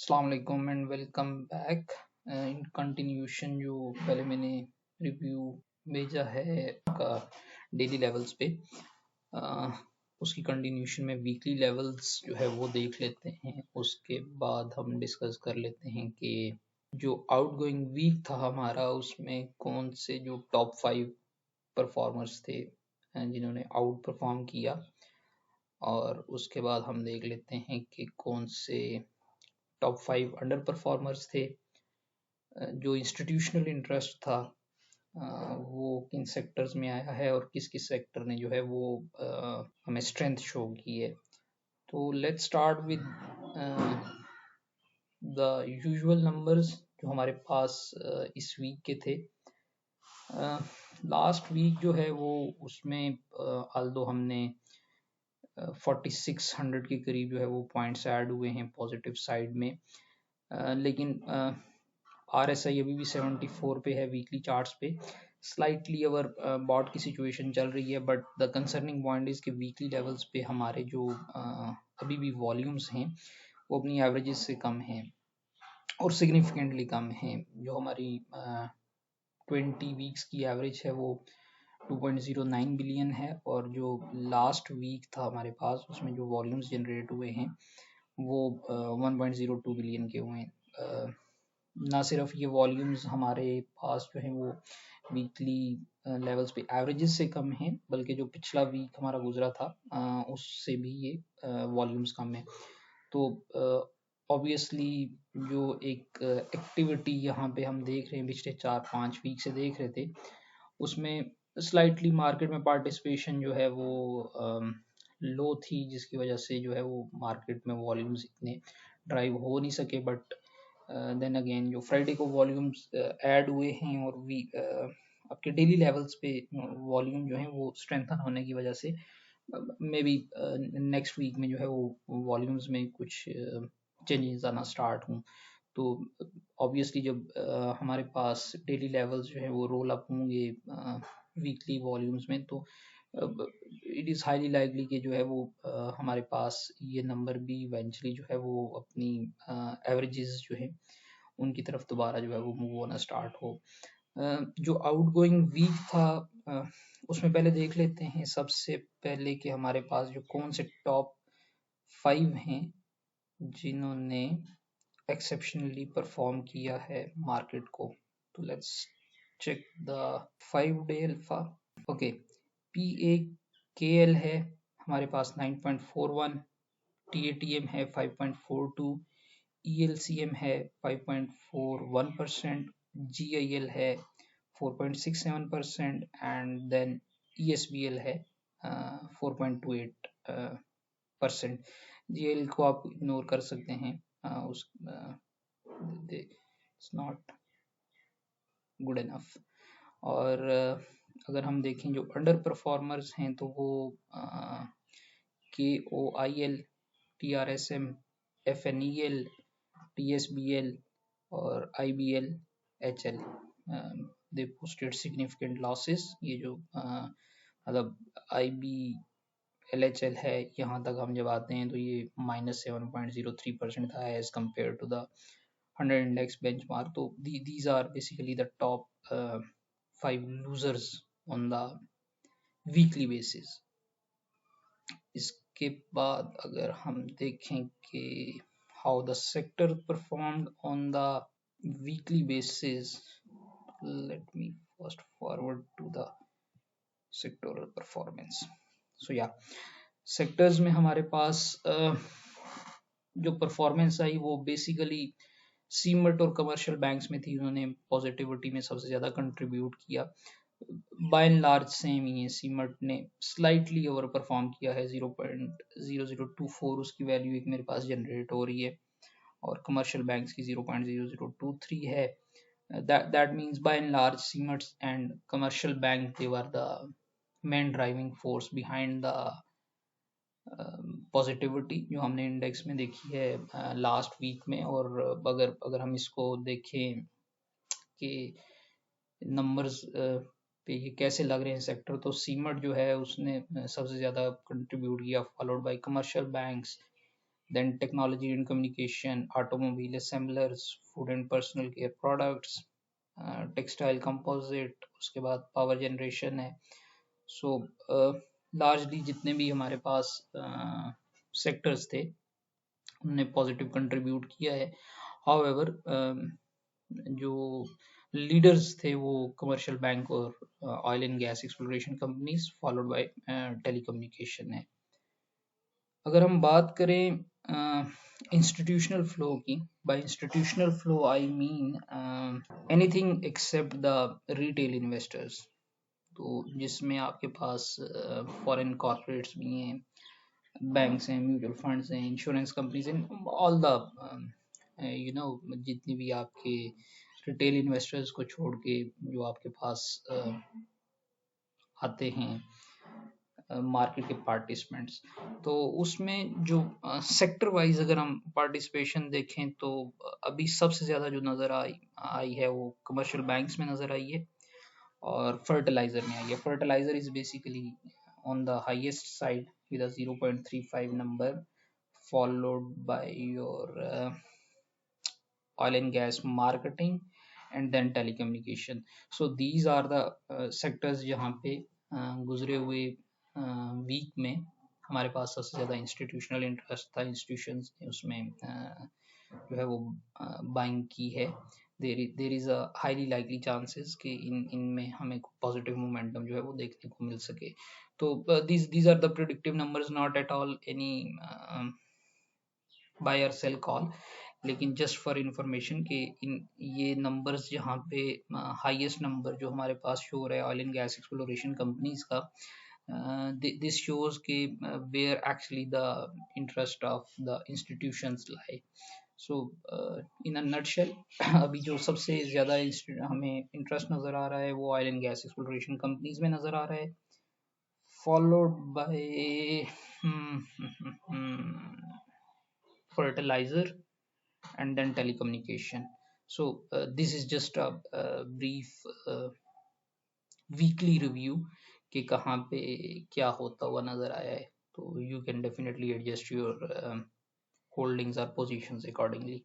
अस्सलाम वालेकुम and welcome back. In continuation जो पहले मैंने रिव्यू भेजा है का डेली लेवल्स पे, उसकी कंटिन्यूशन में वीकली लेवल्स जो है वो देख लेते हैं। उसके बाद हम डिस्कस कर लेते हैं कि जो आउटगोइंग वीक था हमारा उसमें कौन से जो टॉप 5 परफॉर्मर्स थे जिन्होंने आउट परफॉर्म किया, और उसके बाद हम देख लेते हैं कि कौन से टॉप 5 अंडर परफॉर्मर्स थे। जो इंस्टीट्यूशनल इंटरेस्ट था वो किन सेक्टर्स में आया है और किस किस सेक्टर ने जो है वो हमें स्ट्रेंथ शो की है। तो let's start with the usual numbers जो हमारे पास इस वीक के थे। लास्ट वीक जो है वो उसमें आल्दो हमने 4600 के करीब जो है वो पॉइंट्स ऐड हुए हैं पॉजिटिव साइड में, लेकिन RSI अभी भी 74 पे है वीकली चार्ट्स पे। स्लाइटली अवर बॉट की सिचुएशन चल रही है, but the concerning point is कि वीकली लेवल्स पे हमारे जो अभी भी वॉल्यूम्स हैं वो अपनी एवरेजेस से कम हैं और सिग्निफिकेंटली कम हैं। जो हमारी 20 वीक्स की एवरेज है वो 2.09 बिलियन है, और जो लास्ट वीक था हमारे पास उसमें जो वॉल्यूम्स जनरेट हुए हैं वो 1.02 बिलियन के हुए हैं। ना सिर्फ ये वॉल्यूम्स हमारे पास जो है वो वीकली लेवल्स पे एवरेजेस से कम हैं, बल्कि जो पिछला वीक हमारा गुजरा था उससे भी ये वॉल्यूम्स कम है। तो ऑब्वियसली जो एक एक्टिविटी यहाँ पे हम देख रहे हैं पिछले 4-5 वीक से देख रहे थे, उसमें स्लाइटली मार्केट में पार्टिसिपेशन जो है वो लो थी, जिसकी वजह से जो है वो मार्केट में वॉल्यूम्स इतने ड्राइव हो नहीं सके। बट देन अगेन जो फ्राइडे को वॉल्यूम्स ऐड हुए हैं और आपके डेली लेवल्स पे वॉल्यूम जो है वो स्ट्रेंथन होने की वजह से मे बी नेक्स्ट वीक में जो है वो वॉल्यूम्स में कुछ चेंजेस आना स्टार्ट हों। तो ऑब्वियसली जब हमारे पास डेली लेवल्स जो है वो रोल अप होंगे वीकली वॉल्यूम्स में, तो इट इज़ हाईली लाइकली कि जो है वो हमारे पास ये नंबर भी इवेंचुअली जो है वो अपनी एवरेजेस जो है उनकी तरफ दोबारा जो है वो मूव होना स्टार्ट हो। जो आउटगोइंग वीक था उसमें पहले देख लेते हैं सबसे पहले कि हमारे पास जो कौन से टॉप 5 हैं जिन्होंने एक्सेप्शनली परफॉर्म किया है मार्केट को। तो let's check the 5 day alpha. Okay, PAKL है हमारे पास 9.41, TATM है 5.42, ELCM है 5.41%, GIL है 4.67% एंड देन ESBL है 4.28%। GIL को आप इग्नोर कर सकते हैं, उस इट्स नॉट गुड इनफ। और अगर हम देखें जो अंडर परफॉर्मर्स हैं तो वो KOIL, TRSM, FNEL, TSBL और IBL, HL they posted significant losses। ये जो मतलब IBLHL है, यहाँ तक हम जब आते हैं तो ये -7.03% था as compare to the 100 index benchmark। तो these are basically the top 5 losers on the weekly basis। इसके बाद अगर हम देखें कि how the sector performed on the weekly basis, let me first forward to the sectoral performance। So yeah, sectors में हमारे पास जो परफॉर्मेंस आई वो बेसिकली सीमट और कमर्शियल बैंक्स में थी, उन्होंने पॉजिटिविटी में सबसे ज़्यादा कंट्रीब्यूट किया। बाय एंड लार्ज सेम ही है, सीमट ने स्लाइटली ओवर परफॉर्म किया है, 0.0024 उसकी वैल्यू एक मेरे पास जनरेट हो रही है, और कमर्शियल बैंक्स की 0.0023 है। that means by and large CMERS and commercial bank they were the main driving force behind the positivity जो हमने इंडेक्स में देखी है लास्ट वीक में। और अगर हम इसको देखें कि नंबर्स पे ये कैसे लग रहे हैं सेक्टर, तो सीमट जो है उसने सबसे ज़्यादा कंट्रीब्यूट किया, followed by commercial banks, then technology and communication, automobile assemblers, food and personal care products, textile composite, उसके बाद पावर जनरेशन है. सो लार्जली जितने भी हमारे पास सेक्टर्स थे उनने पॉजिटिव कंट्रीब्यूट किया है. हाउएवर जो लीडर्स थे वो कमर्शियल बैंक और oil and gas exploration companies followed by telecommunication है. अगर हम बात करें इंस्टीट्यूशनल फ्लो की, by institutional flow I mean anything except the retail investors, तो जिसमें आपके पास फॉरेन कॉर्पोरेट्स भी हैं, बैंक्स हैं, म्यूचुअल फंड्स हैं, इंश्योरेंस कंपनीज हैं, ऑल द जितनी भी आपके रिटेल इन्वेस्टर्स को छोड़ के जो आपके पास आते हैं मार्केट के पार्टिसिपेंट्स, तो उसमें जो सेक्टर वाइज अगर हम पार्टिसिपेशन देखें तो अभी सबसे ज़्यादा जो नज़र आई है वो कमर्शियल बैंक्स में नज़र आई है और फर्टिलाइजर में आई है. Fertilizer is basically on the highest side with a 0.35 number, followed by your oil and gas marketing and then telecommunication. So these are the sectors जहाँ पे गुजरे हुए वीक में हमारे पास सबसे ज़्यादा इंस्टीट्यूशनल इंटरेस्ट था, इंस्टीट्यूशंस ने उसमें जो है वो बाइंग की है. There is a highly likely chances कि इनमें हमें पॉजिटिव मोमेंटम जो है वो देखने को मिल सके. तो these are the predictive numbers, not at all any buy और सेल कॉल, लेकिन जस्ट फॉर इंफॉर्मेशन कि इन ये नंबर्स जहाँ पे हाईएस्ट नंबर जो हमारे पाश शो हो रहा है oil and gas exploration companies का, दिस शोज के where actually the interest of the institutions lie. So in a nutshell अभी जो सबसे ज़्यादा हमें इंटरेस्ट नज़र आ रहा है वो oil and gas exploration companies में नज़र आ रहा है, followed by fertilizer and then telecommunication. So this is just a brief weekly review कि कहाँ पे क्या होता हुआ नज़र आया है. तो you can definitely adjust your holdings or positions accordingly.